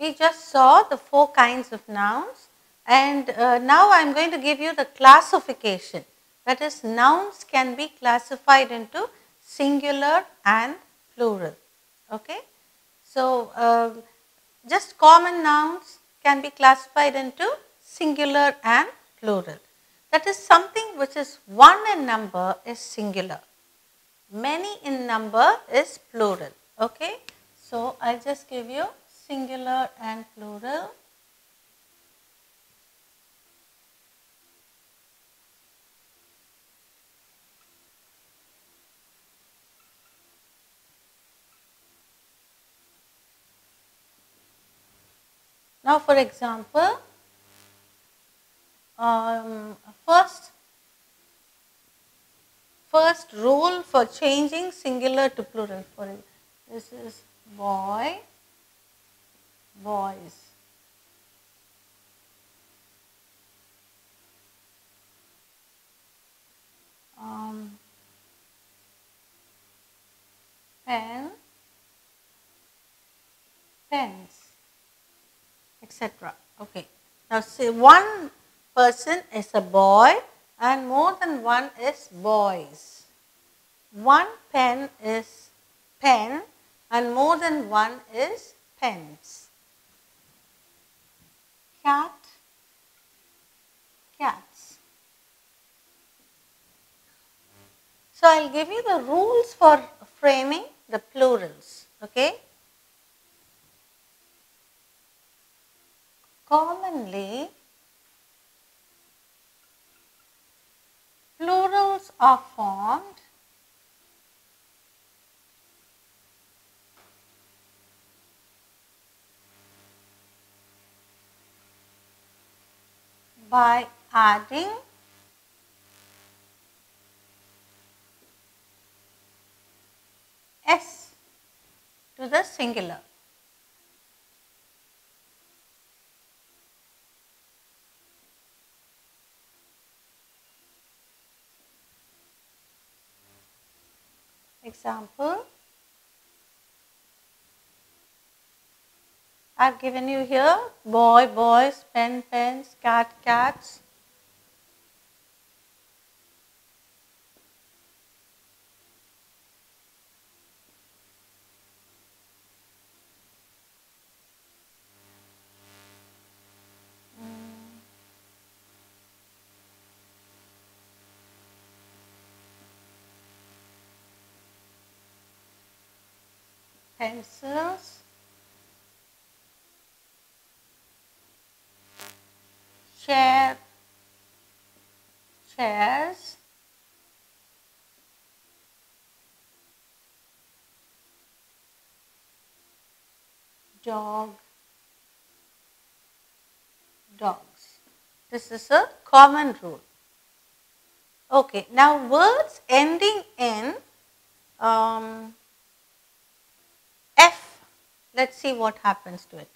we just saw the 4 kinds of nouns, and now I am going to give you the classification. That is, nouns can be classified into singular and plural. Okay? So, just common nouns can be classified into singular and plural. That is, something which is 1 in number is singular. Many in number is plural. Okay? So, I will just give you singular and plural. Now, for example, first rule for changing singular to plural. For this is boy, boys. Pen, pens, etc. Okay. Now, say one person is a boy and more than one is boys. One pen is pen and more than one is pens. Cat, cats. So, I will give you the rules for framing the plurals. Okay. Commonly, plurals are formed by adding s to the singular. Example, I have given you here boy, boys, pen, pens, cat, cats. Pencils, chair, chairs, dog, dogs. This is a common rule. Okay, now words ending in F, let us see what happens to it.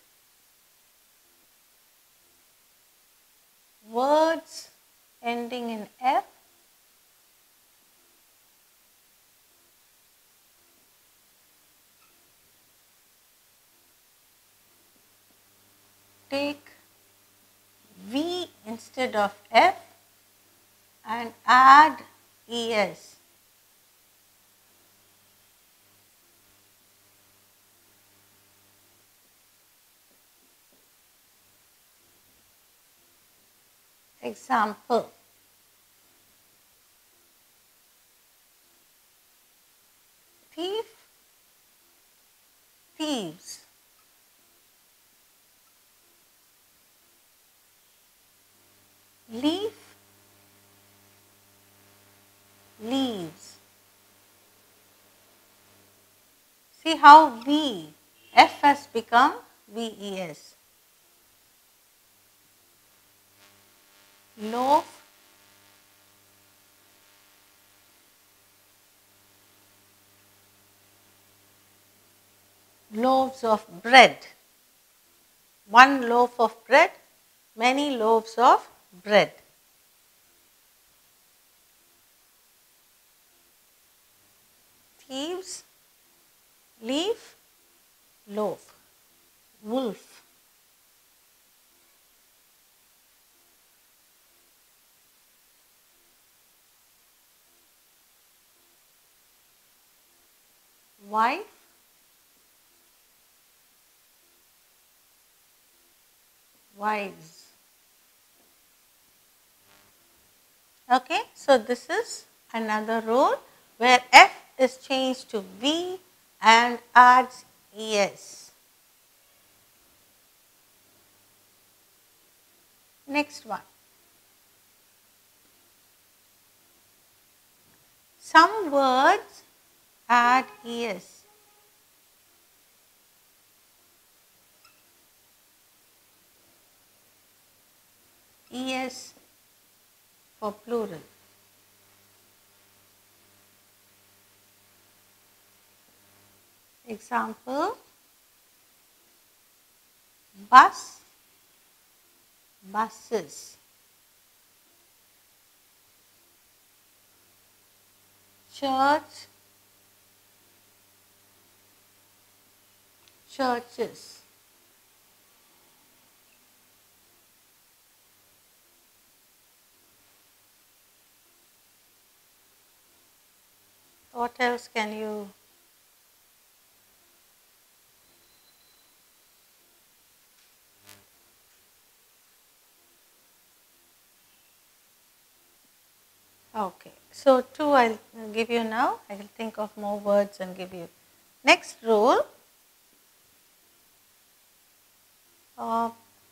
Words ending in F, take V instead of F and add ES. Example, thief, thieves. Leaf, leaves. See how V, F has become VES. Loaf, loaves of bread. One loaf of bread, many loaves of bread. Thieves, leaf, loaf. Wolf, wife, wives. Okay, so this is another rule where F is changed to V and adds ES. Next one. Some words add ES. ES for plural. Example, bus, buses. Church, churches. What else can you? Okay, so two I'll give you now. I will think of more words and give you. Next rule,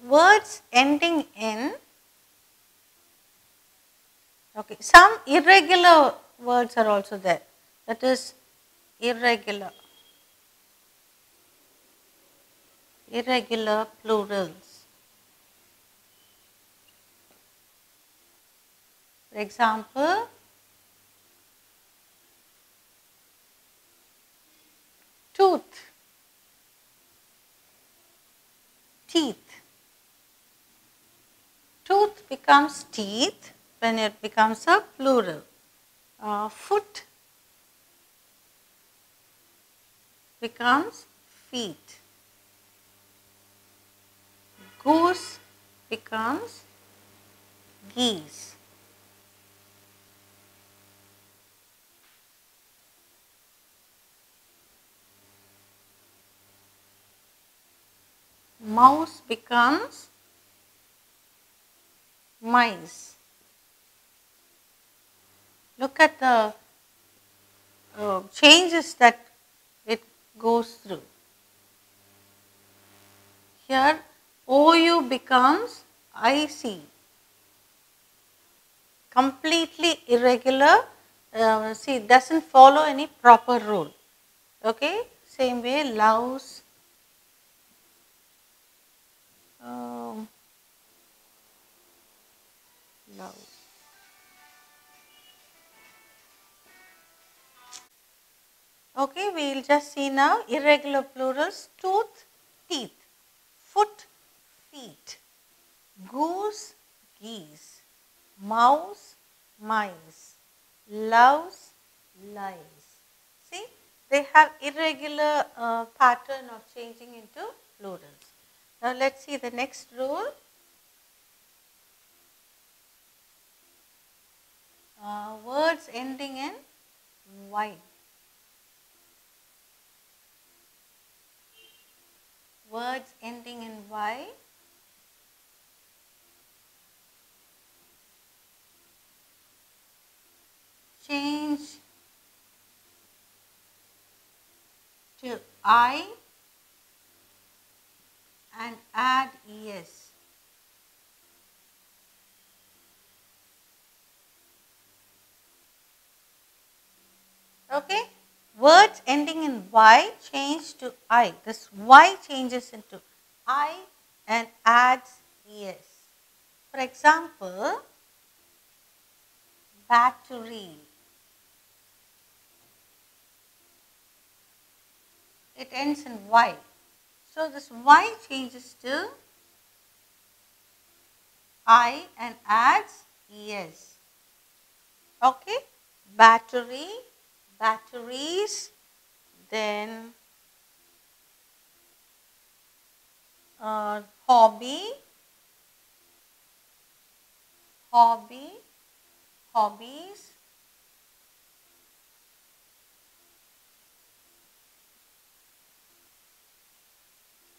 words ending in, okay, some irregular words are also there. That is irregular, irregular plurals. For example, tooth, teeth. Tooth becomes teeth when it becomes a plural. Foot becomes feet. Goose becomes geese. Mouse becomes mice. Look at the changes that it goes through. Here OU becomes IC. Completely irregular. See, it doesn't follow any proper rule. Okay, same way louse. Louse. Okay, we will just see now irregular plurals: tooth, teeth, foot, feet, goose, geese, mouse, mice, louse, lice. See, they have irregular pattern of changing into plurals. Now, let us see the next rule. Words ending in Y. Words ending in Y change to I and add ES. Okay, words ending in Y change to I. This Y changes into I and adds ES. For example, battery. It ends in Y. So, this Y changes to I and adds ES. Okay, battery, batteries, then hobby, hobby, hobbies,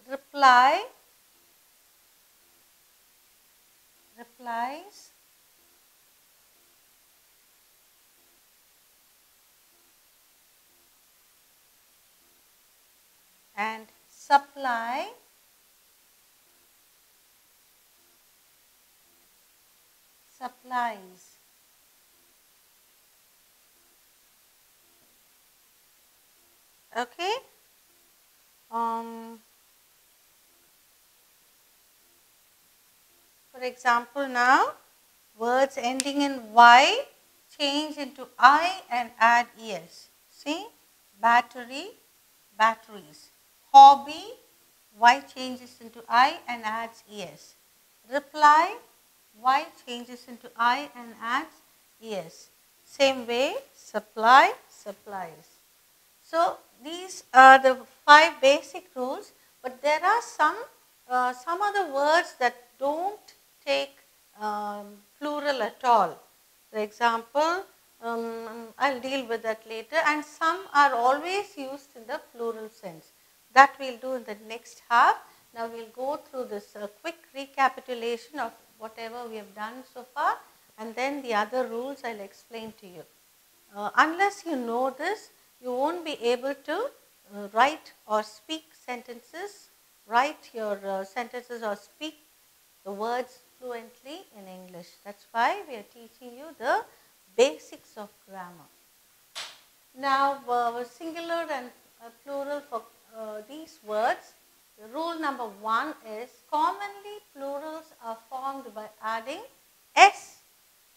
reply, replies, and supply, supplies. Okay. For example, now words ending in Y change into I and add es. See, battery, batteries. Hobby, Y changes into I and adds es. Reply, Y changes into I and adds es. Same way, supply, supplies. So these are the 5 basic rules, but there are some other words that don't take plural at all. For example, I'll deal with that later, and some are always used in the plural sense. That we'll do in the next half. Now we'll go through this quick recapitulation of whatever we have done so far, and then the other rules I'll explain to you. Unless you know this, you won't be able to write or speak sentences, write your sentences or speak the words fluently in English. That's why we are teaching you the basics of grammar. Now, singular and plural for these words. The rule number 1 is commonly plurals are formed by adding s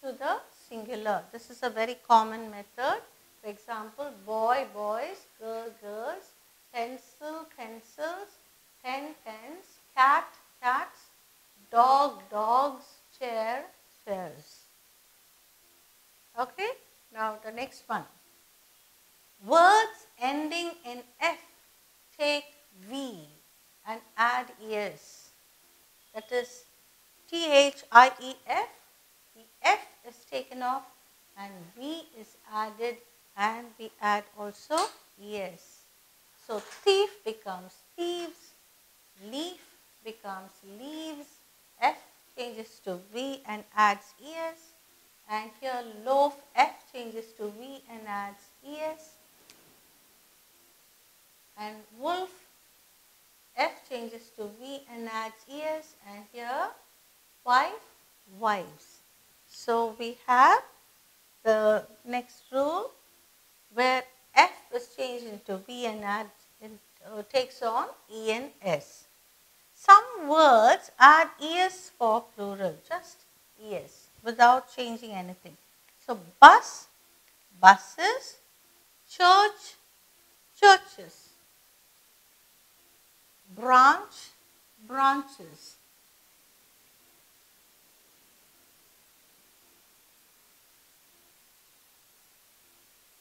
to the singular. This is a very common method. For example, boy, boys, girl, girls, pencil, pencils, pen, pens, cat, cats, dog, dogs, chair, chairs. Okay, now the next one. Words ending in F take V and add ES. That is THIEF. The F is taken off and V is added, and we add also ES. So thief becomes thieves, leaf becomes leaves, F changes to V and adds ES, and here loaf, F changes to V and adds ES, and wolf, F changes to V and adds ES, and here wife, wives. So we have the next rule where F is changed into V and takes on E and S. Some words add ES for plural, just ES, without changing anything. So bus, buses, church, churches, branch, branches.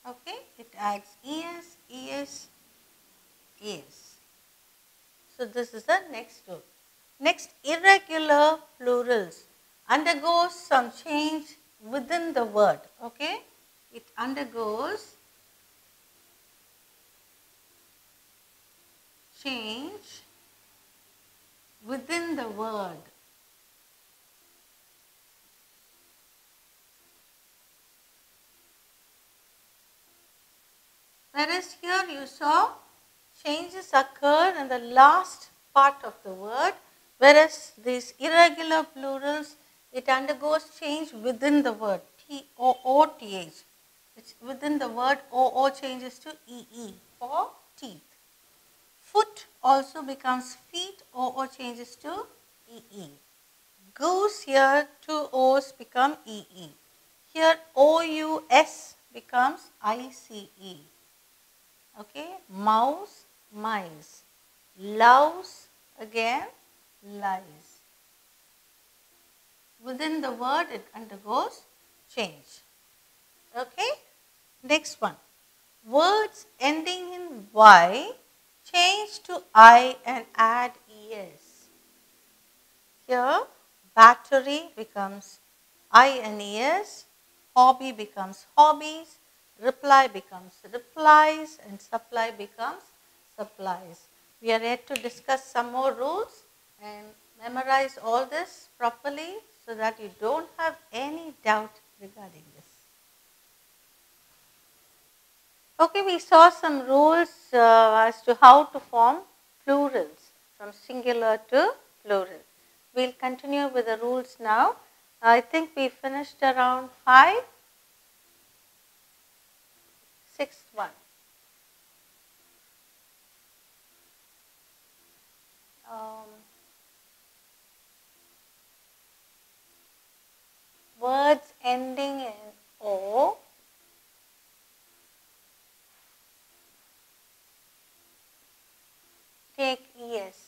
Okay, it adds ES, ES, ES. So this is the next rule. Next, irregular plurals undergoes some change within the word. Okay, it undergoes change within the word. Whereas here you saw changes occur in the last part of the word, whereas these irregular plurals, it undergoes change within the word, T-O-O-T-H. It's within the word, O-O changes to E-E for teeth. Foot also becomes feet, O-O changes to E-E. Goose, here 2 O's become E-E. Here O-U-S becomes I-C-E. Okay, mouse, mice. Louse, again, lies. Within the word, it undergoes change. Okay, next one. Words ending in Y change to I and add ES. Here, battery becomes I and ES, hobby becomes hobbies, reply becomes replies, and supply becomes supplies. We are yet to discuss some more rules and memorize all this properly so that you don't have any doubt regarding this. Okay, we saw some rules as to how to form plurals from singular to plural. We will continue with the rules now. I think we finished around 5, 6th one. Words ending in O take ES.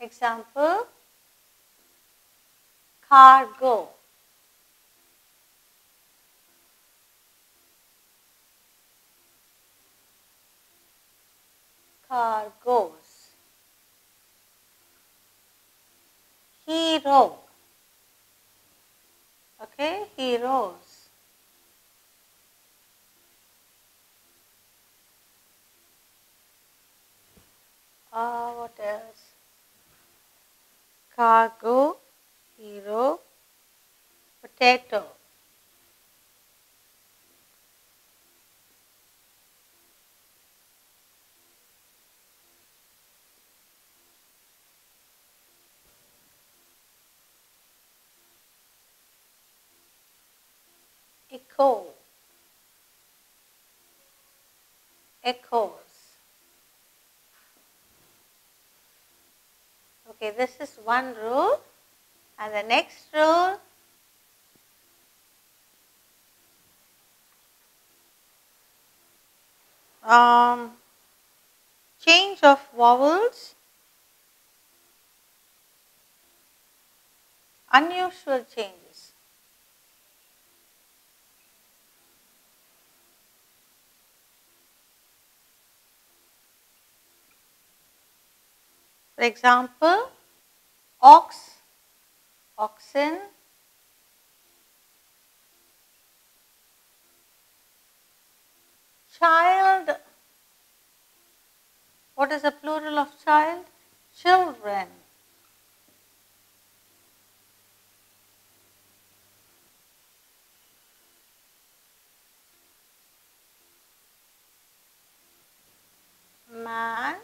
Example, cargo. Cargoes. Hero. Okay, heroes. What else? Cargo, hero, potato. Echo. Echoes. Okay, this is one rule, and the next rule, change of vowels, unusual changes. For example, ox, oxen, child. What is the plural of child? Children. Man,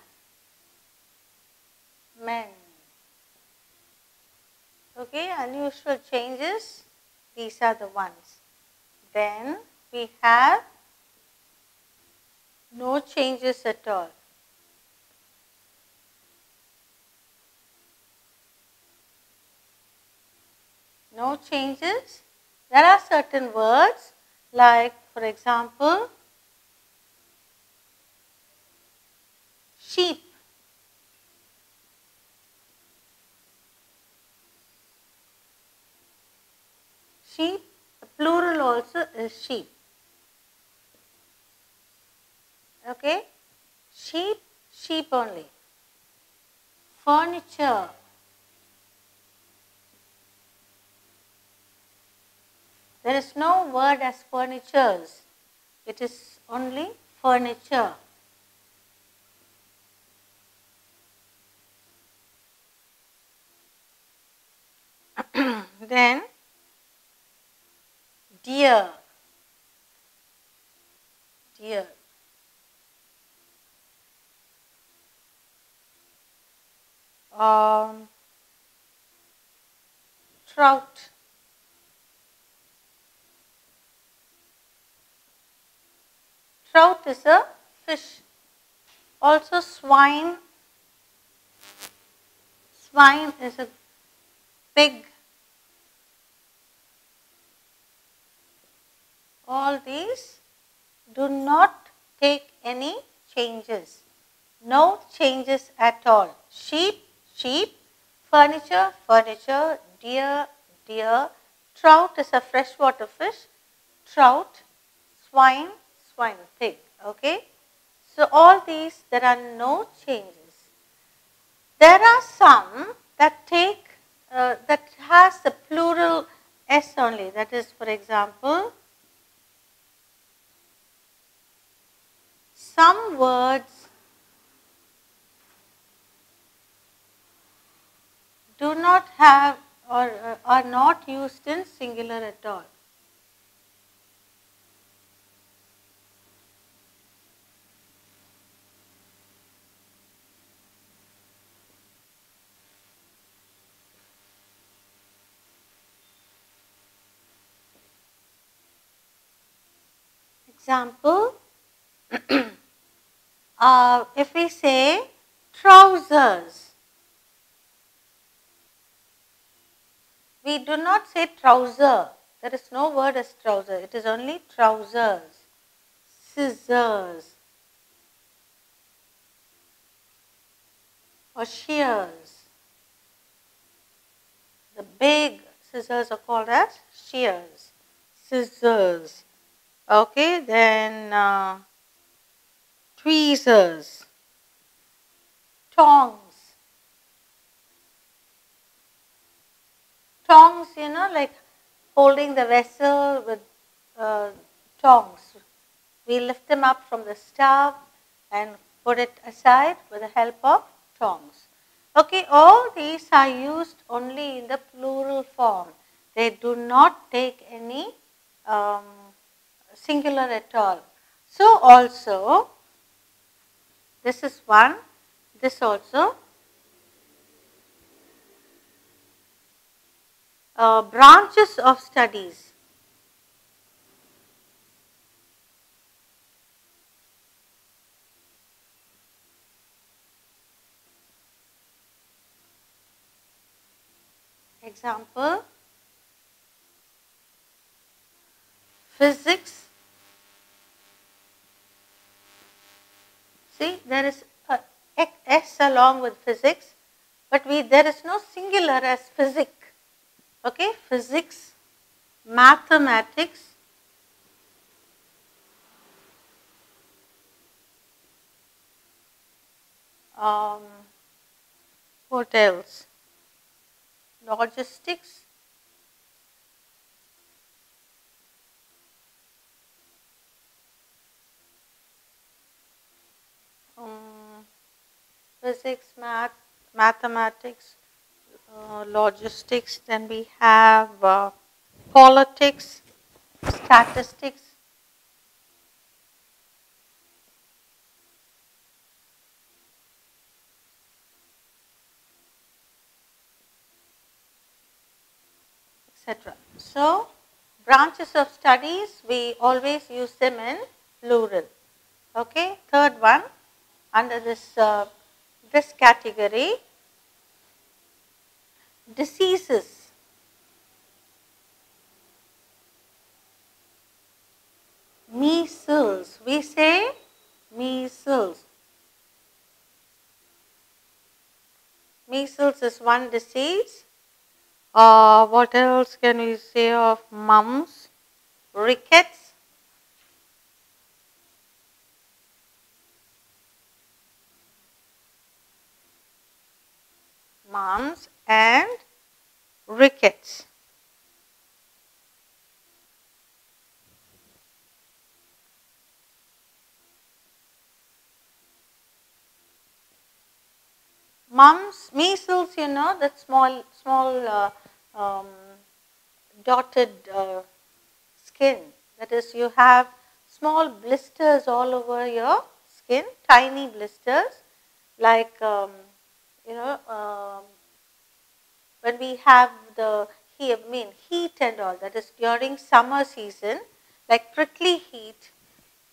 men. Okay, unusual changes, these are the ones. Then we have no changes at all. No changes. There are certain words like, for example, sheep. Sheep, the plural also is sheep. Okay, sheep, sheep only. Furniture. There is no word as furnitures. It is only furniture. Then deer. Deer. Trout. Trout is a fish. Also swine. Swine is a pig. All these do not take any changes. No changes at all. Sheep, sheep. Furniture, furniture. Deer, deer. Trout is a freshwater fish. Trout. Swine, swine, pig. Okay. So all these, there are no changes. There are some that take that has the plural S only. That is, for example, some words do not have or are not used in singular at all. Example, if we say trousers, we do not say trouser. There is no word as trouser. It is only trousers. Scissors or shears. The big scissors are called as shears. Scissors. Okay, then tweezers, tongs. Tongs, you know, like holding the vessel with tongs. We lift them up from the stove and put it aside with the help of tongs. Okay, all these are used only in the plural form. They do not take any singular at all. So also, this is one, this also. Branches of studies. Example, physics. See, there is a S along with physics, but there is no singular as physic. Okay, physics, mathematics, what else? Logistics, physics, mathematics, logistics. Then we have politics, statistics. Etc. So, branches of studies, we always use them in plural. Okay, third one under this this category, diseases. Measles, we say measles. Measles is one disease. What else can we say of mumps? Rickets. Mumps and rickets. Mumps, measles, you know, that small dotted skin. That is, you have small blisters all over your skin, tiny blisters, like when we have the heat and all. That is during summer season, like prickly heat.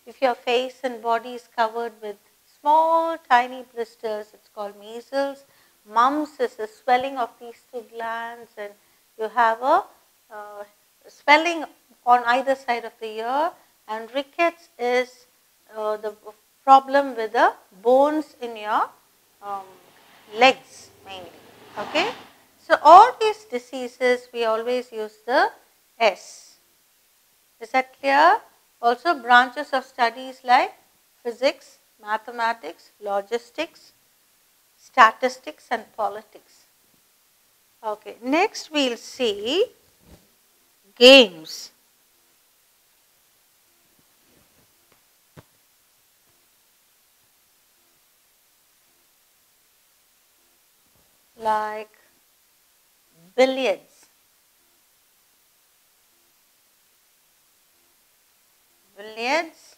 If your face and body is covered with small tiny blisters, it's called measles. Mumps is the swelling of these two glands, and you have a swelling on either side of the ear. And rickets is the problem with the bones in your legs mainly. Okay, so all these diseases we always use the S. Is that clear? Also, branches of studies like physics, mathematics, logistics, statistics and politics. Okay, next we will see games. Like billiards. Billiards.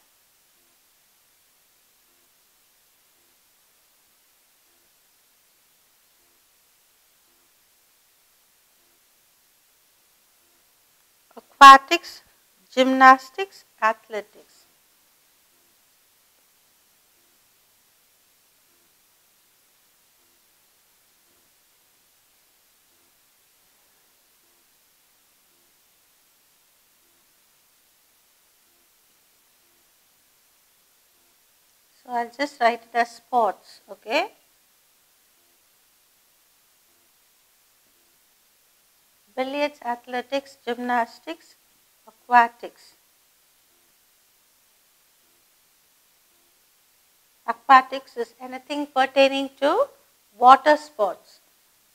Aquatics, gymnastics, athletics. So I'll just write it as sports, okay? Billiards, athletics, gymnastics, aquatics. Aquatics is anything pertaining to water sports.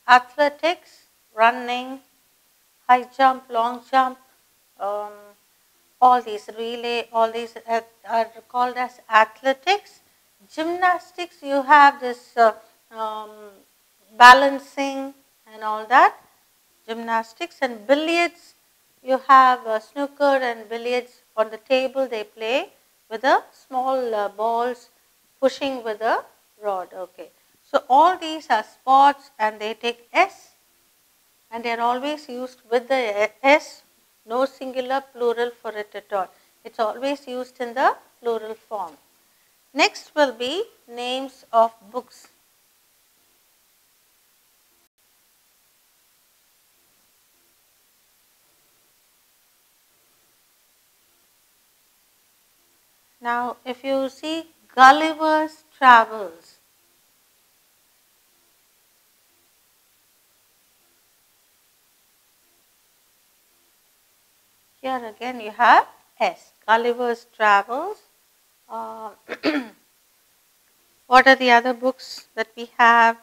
Athletics, running, high jump, long jump, all these relay, all these are called as athletics. Gymnastics, you have this balancing and all that. Gymnastics. And billiards, you have snooker and billiards on the table they play with a small balls pushing with a rod. Okay. So all these are sports and they take S and they are always used with the S, no singular plural for it at all. It's always used in the plural form. Next will be names of books. Now, if you see Gulliver's Travels, here again you have S, Gulliver's Travels. What are the other books that we have?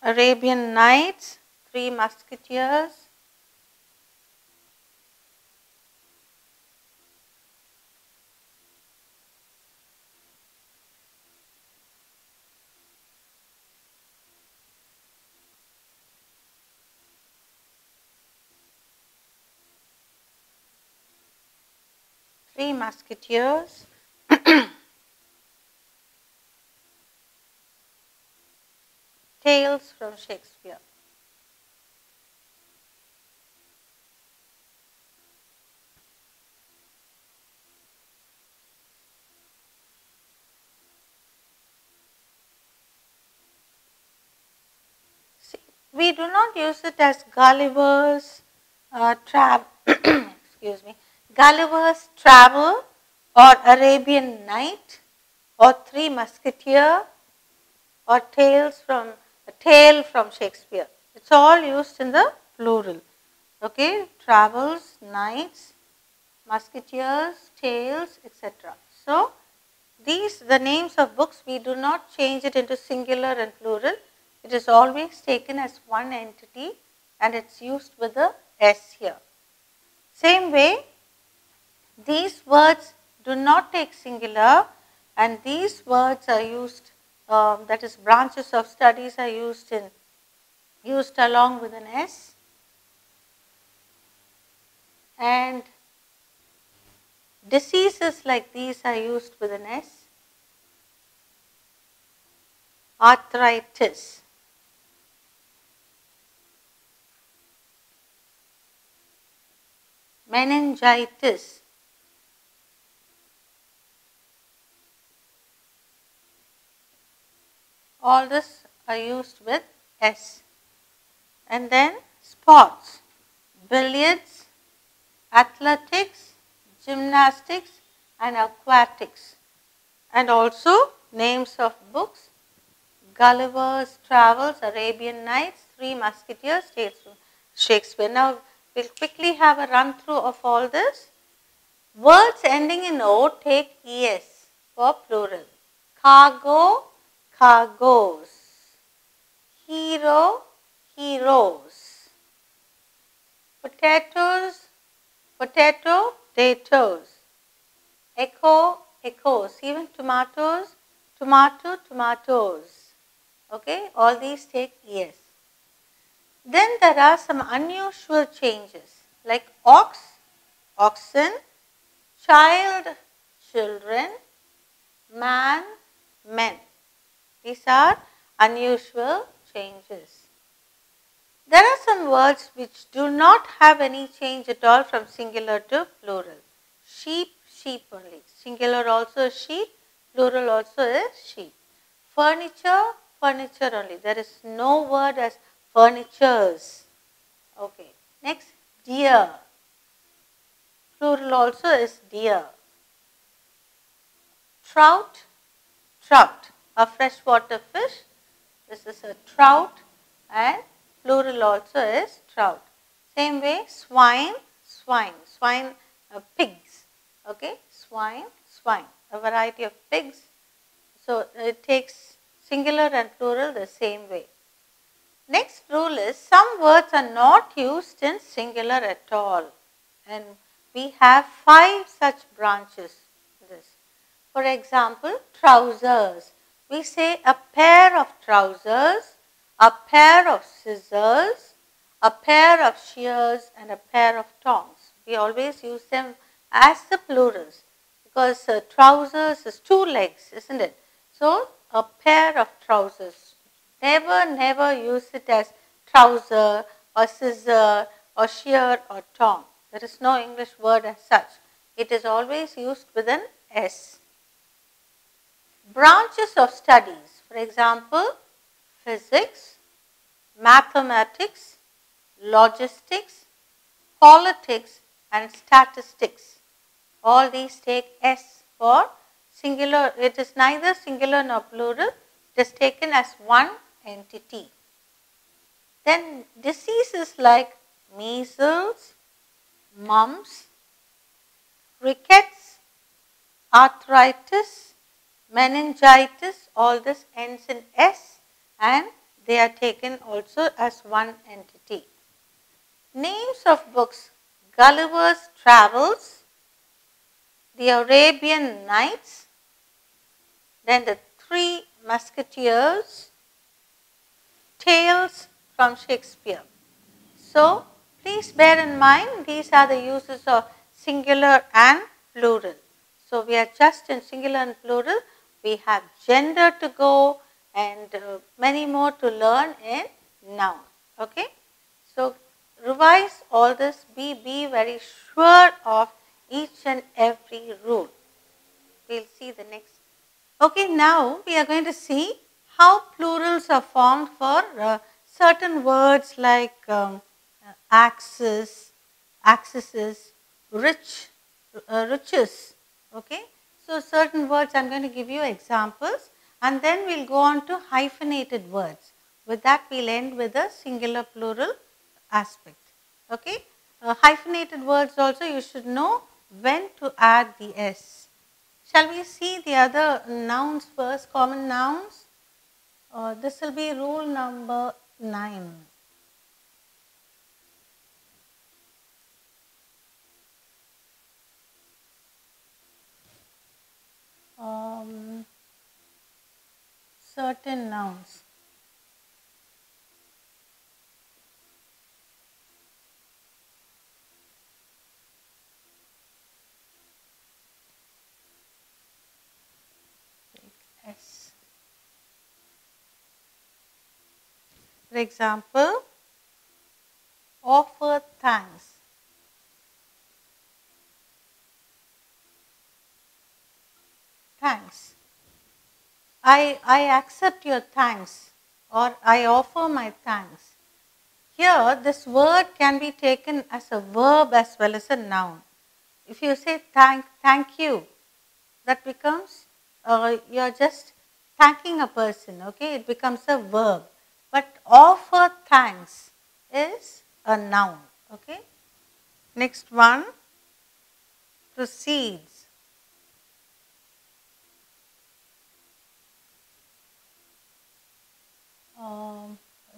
Arabian Nights, Three Musketeers, Three Musketeers, Tales from Shakespeare. See, we do not use it as Gulliver's excuse me, Gulliver's Travel or Arabian Night or Three Musketeers or Tale from Shakespeare. It's all used in the plural. Okay, travels, nights, musketeers, tales, etc. So, the names of books, we do not change it into singular and plural. It is always taken as one entity and it's used with the S here. Same way, these words do not take singular and these words are used, that is branches of studies are used along with an S, and diseases like these are used with an S. Arthritis, meningitis, all this are used with S. And then sports, billiards, athletics, gymnastics and aquatics, and also names of books, Gulliver's Travels, Arabian Nights, Three Musketeers, Tales from Shakespeare. Now, we'll quickly have a run through of all this. Words ending in O take ES for plural. Cargo, cargoes. Hero, heroes. potatoes, potato, potatoes. Echo, echoes. Even tomatoes, tomato, tomatoes. Okay, all these take ES. Then there are some unusual changes like ox, oxen, child, children, man, men. These are unusual changes. There are some words which do not have any change at all from singular to plural. Sheep, sheep only. Singular also is sheep, plural also is sheep. Furniture, furniture only. There is no word as furnitures. Okay. Next, deer. Plural also is deer. Trout, trout. A freshwater fish. This is a trout and plural also is trout. Same way, swine, swine. Swine, pigs. Okay. Swine, swine. A variety of pigs. So, it takes singular and plural the same way. Next rule is some words are not used in singular at all, and we have 5 such branches. For example, trousers. We say a pair of trousers, a pair of scissors, a pair of shears and a pair of tongs. We always use them as the plurals because trousers is 2 legs, isn't it? So, a pair of trousers. Never use it as trouser or scissor or shear or tong. There is no English word as such. It is always used with an S. Branches of studies, for example, physics, mathematics, logistics, politics and statistics. All these take S for singular. It is neither singular nor plural. It is taken as one entity. Then diseases like measles, mumps, rickets, arthritis, meningitis, all this ends in S and they are taken also as one entity. Names of books: Gulliver's Travels, The Arabian Nights, then the Three Musketeers, Tales from Shakespeare. So, please bear in mind these are the uses of singular and plural. So, we are just in singular and plural. We have gender to go and many more to learn in noun. Okay. So, revise all this. Be very sure of each and every rule. We will see the next. Okay, now we are going to see how plurals are formed for certain words like axis, axes, riches. Okay, so certain words I am going to give you examples and then we will go on to hyphenated words. With that we will end with a singular plural aspect. Okay, hyphenated words also you should know when to add the S. Shall we see the other nouns first, common nouns? This will be rule number 9. Certain nouns. S. For example, offer thanks. Thanks. I accept your thanks or I offer my thanks. Here this word can be taken as a verb as well as a noun. If you say thank you, that becomes you are just thanking a person, okay, it becomes a verb. But offer thanks is a noun, okay. Next one, proceeds.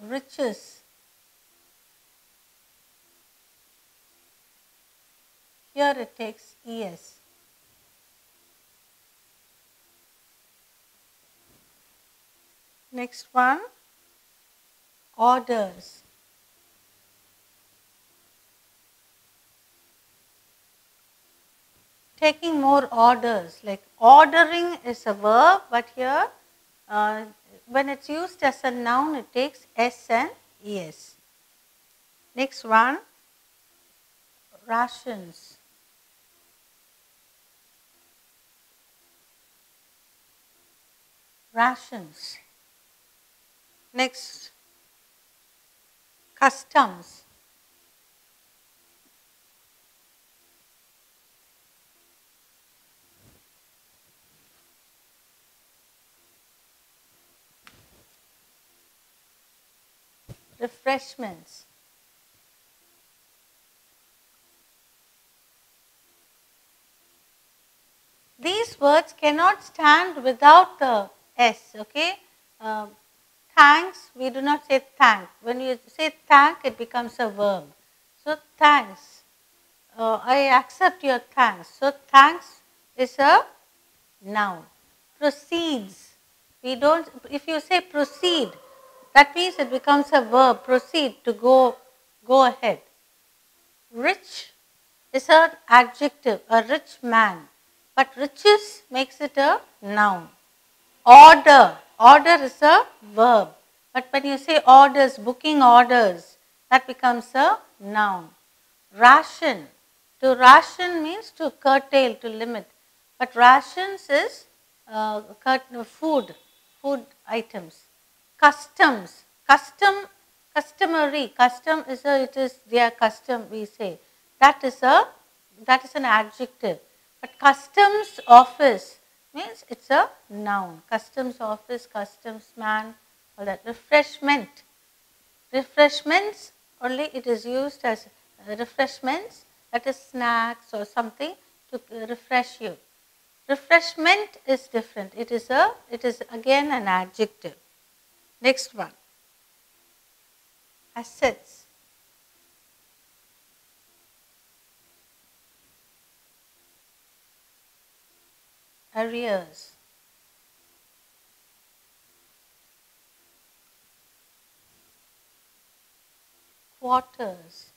Riches. Here it takes ES. Next one, orders. Taking more orders, like ordering is a verb, but here when it's used as a noun, it takes S and ES. Next one, rations. Rations. Next, customs. Refreshments. These words cannot stand without the S, okay? Thanks, we do not say thank. When you say thank, it becomes a verb. So, thanks. I accept your thanks. So, thanks is a noun. Proceeds. We don't, if you say proceed, that means it becomes a verb. Proceed, to go ahead. Rich is an adjective, a rich man. But riches makes it a noun. Order. Order is a verb. But when you say orders, booking orders, that becomes a noun. Ration. To ration means to curtail, to limit. But rations is food items. Customs. Customary. Custom is it is their custom, we say. That is an adjective. But customs office means it's a noun. Customs office, customs man, all that. Refreshment. Refreshments, only it is used as refreshments, that is snacks or something to refresh you. Refreshment is different. It is again an adjective. Next one. Assets. Arrears. Quarters.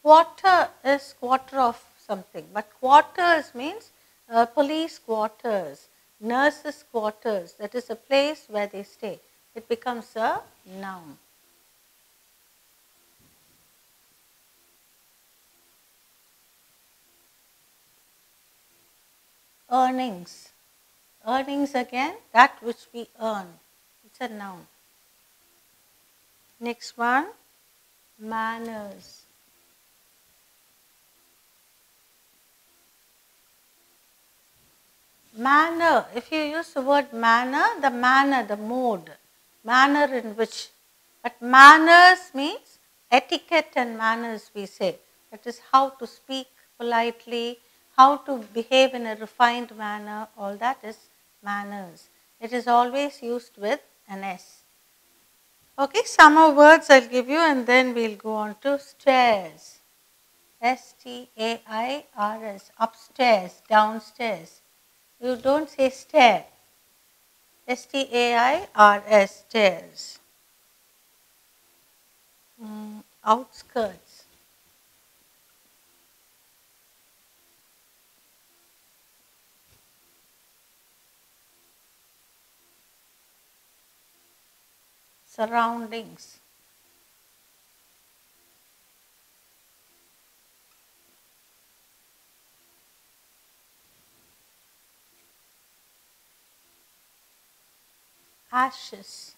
Quarter is quarter of something, but quarters means police quarters, nurses quarters, that is a place where they stay. It becomes a noun. Earnings. Earnings again, that which we earn. It's a noun. Next one, manners. Manner, if you use the word manner, the mode, manner in which. But manners means etiquette and manners, we say. That is how to speak politely, how to behave in a refined manner, all that is manners. It is always used with an S. Okay, some more words I'll give you and then we'll go on to stairs. S-T-A-I-R-S, upstairs, downstairs. You don't say stair. S-T-A-I-R-S, stairs. Outskirts. Surroundings. Ashes.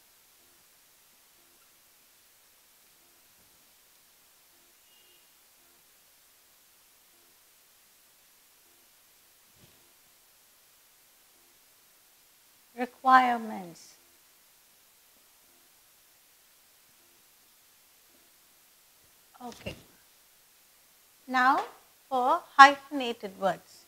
Requirements. Okay. Now for hyphenated words.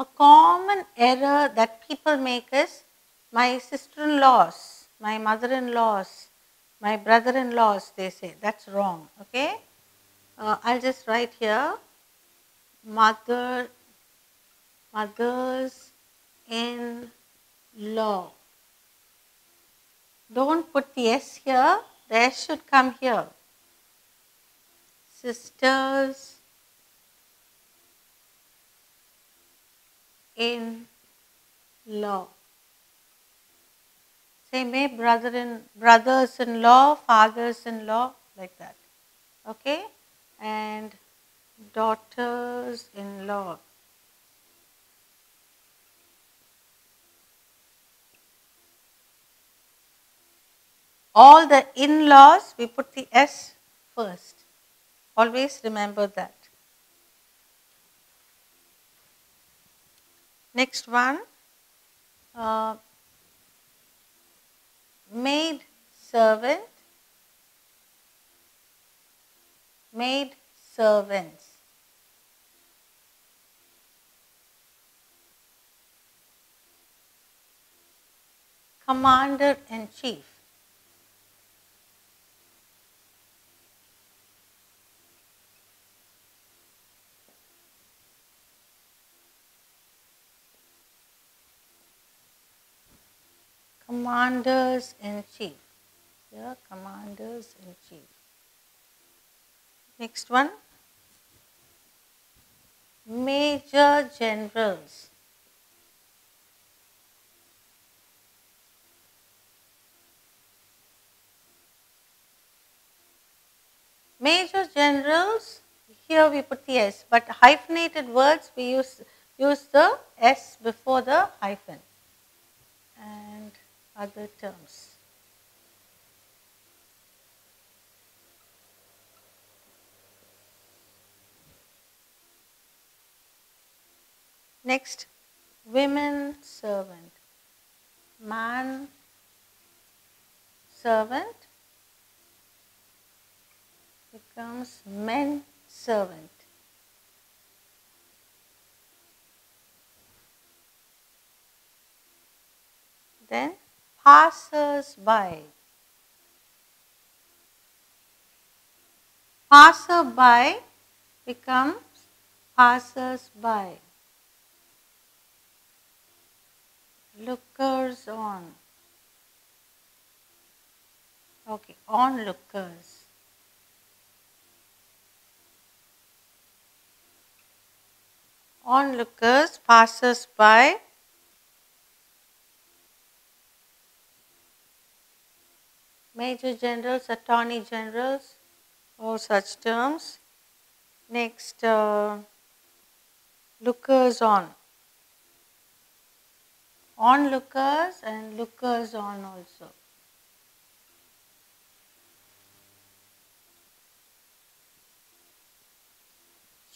A common error that people make is my sister-in-laws, my mother-in-laws, my brother-in-laws, they say. That's wrong, okay? I'll just write here, mothers-in-law. Don't put the S here, the S should come here. Sisters-in-law. Same way, brothers-in-law, fathers-in-law, like that. Okay? And daughters-in-law. All the in-laws, we put the S first. Always remember that. Next one, maid servant, maid servants. Commander-in-chief. Commanders-in-chief. Here, commanders-in-chief. Next one, major generals. Major generals, here we put the S, but hyphenated words we use the S before the hyphen. And other terms. Next, women servant, man servant becomes men servant. Then passers-by. Passer-by becomes passers-by. Lookers-on. Okay, onlookers. Onlookers, passers-by. Major generals, attorney generals, all such terms. Next, lookers-on. Onlookers and lookers-on also.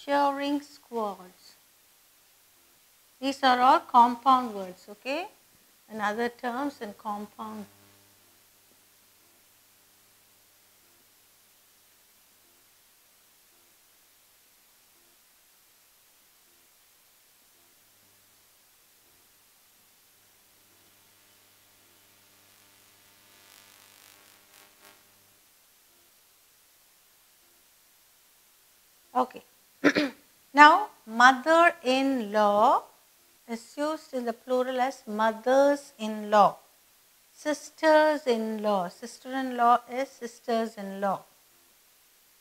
Cheering squads. These are all compound words, okay? And other terms in compound. Okay. Now, mother-in-law is used in the plural as mothers-in-law. Sisters-in-law. Sister-in-law is sisters-in-law.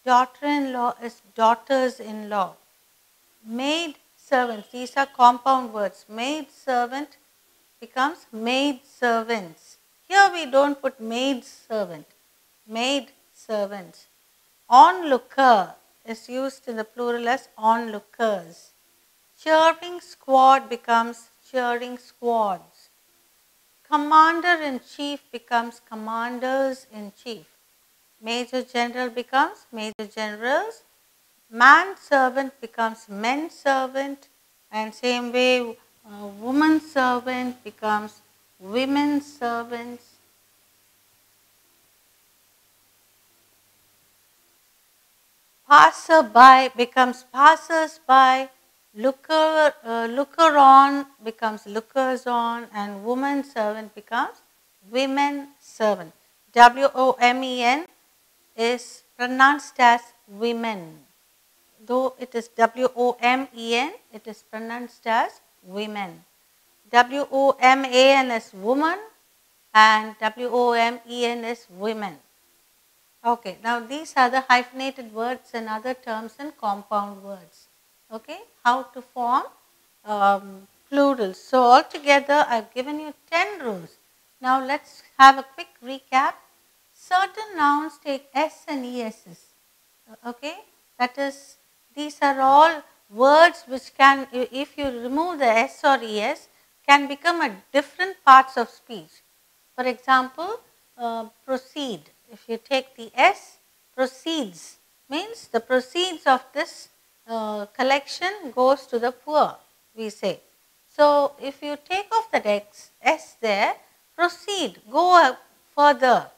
Daughter-in-law is daughters-in-law. Maid-servants. These are compound words. Maid-servant becomes maid-servants. Here we don't put maid-servant. Maid-servants. Onlooker is used in the plural as onlookers. Cheering squad becomes cheering squads. Commander-in-chief becomes commanders-in-chief. Major general becomes major generals. Man-servant becomes men-servant. And same way, woman-servant becomes women-servants. Passer-by becomes passers-by, looker on becomes lookers on, and woman servant becomes women servant. WOMEN is pronounced as women. Though it is WOMEN, it is pronounced as women. WOMAN is woman and WOMEN is women. Okay, now these are the hyphenated words and other terms and compound words. Okay, how to form plurals. So altogether I have given you 10 rules. Now let's have a quick recap. Certain nouns take S and ESs. Okay, that is, these are all words which can, if you remove the S or ES, can become a different parts of speech. For example, proceed. If you take the S, proceeds means the proceeds of this collection goes to the poor, we say. So if you take off the S there, proceed, go further,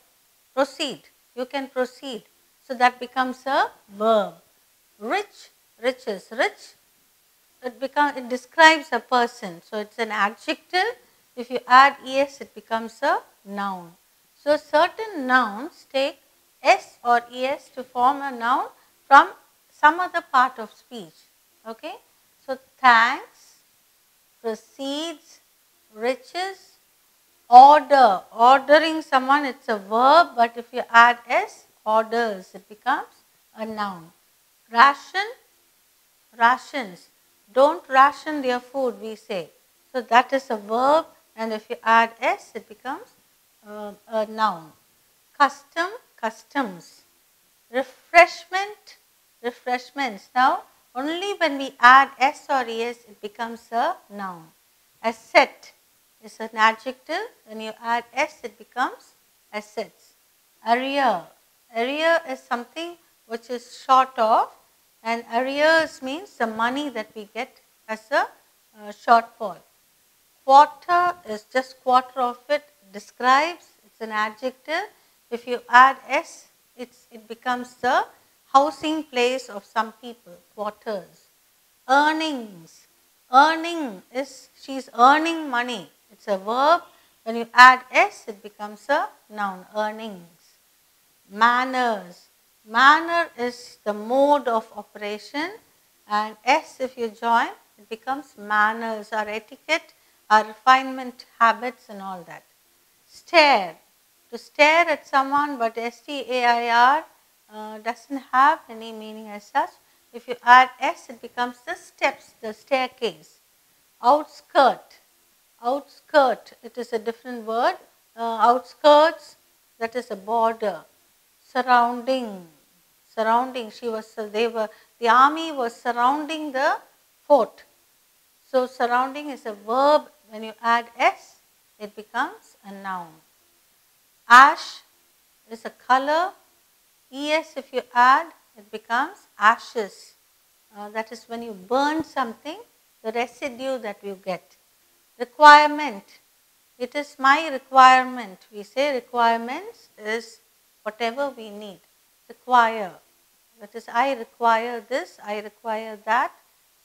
proceed, you can proceed. So that becomes a verb. Rich, riches, rich, it describes a person. So it's an adjective. If you add es, it becomes a noun. So certain nouns take s or es to form a noun from some other part of speech. Okay. So thanks, proceeds, riches, order. Ordering someone, it's a verb, but if you add s, orders, it becomes a noun. Ration, rations. Don't ration their food, we say. So that is a verb, and if you add s, it becomes a noun. Custom, customs. Refreshment, refreshments. Now, only when we add s or es, it becomes a noun. Asset is an adjective. When you add s, it becomes assets. Arrear. Arrear is something which is short of, and arrears means the money that we get as a shortfall. Quarter is just quarter of it, describes, it's an adjective. If you add s, it becomes the housing place of some people, quarters. Earnings. Earning is, she's earning money. It's a verb. When you add s, it becomes a noun, earnings. Manners. Manner is the mode of operation, and s, if you join, it becomes manners, or etiquette, or refinement, habits and all that. Stare. To stare at someone, but STAIR doesn't have any meaning as such. If you add s, it becomes the steps, the staircase. Outskirt. Outskirt, it is a different word. Outskirts, that is a border. Surrounding. Surrounding, the army was surrounding the fort. So surrounding is a verb. When you add s, it becomes a noun. Ash is a color. Es, if you add, it becomes ashes. That is when you burn something, the residue that you get. Requirement. It is my requirement. We say requirements is whatever we need. Require. That is, I require this, I require that.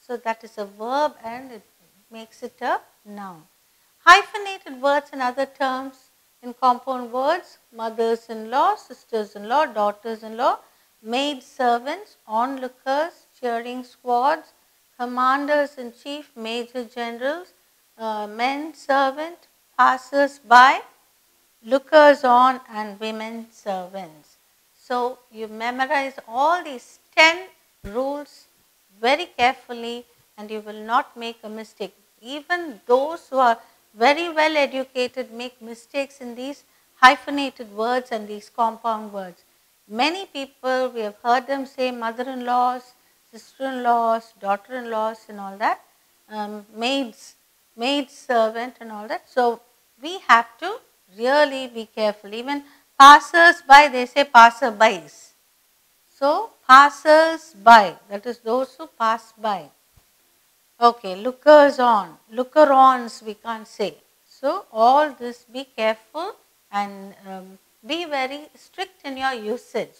So that is a verb, and it makes it a noun. Hyphenated words and other terms in compound words: mothers-in-law, sisters-in-law, daughters-in-law, maid servants, onlookers, cheering squads, commanders-in-chief, major generals, men servant, passers-by, lookers-on, and women servants. So you memorize all these 10 rules very carefully, and you will not make a mistake. Even those who are very well educated make mistakes in these hyphenated words and these compound words. Many people, we have heard them say mother-in-laws, sister-in-laws, daughter-in-laws and all that, maids, maid servant and all that. So we have to really be careful. Even passers-by, they say passer-bys. So passers-by, that is those who pass by. Okay, lookers-on, looker-ons we can't say. So all this, be careful and be very strict in your usage,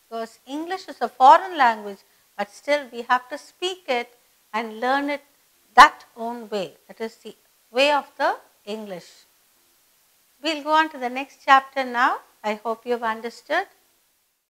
because English is a foreign language, but still we have to speak it, and learn it that own way, that is the way of the English. We will go on to the next chapter now. I hope you have understood.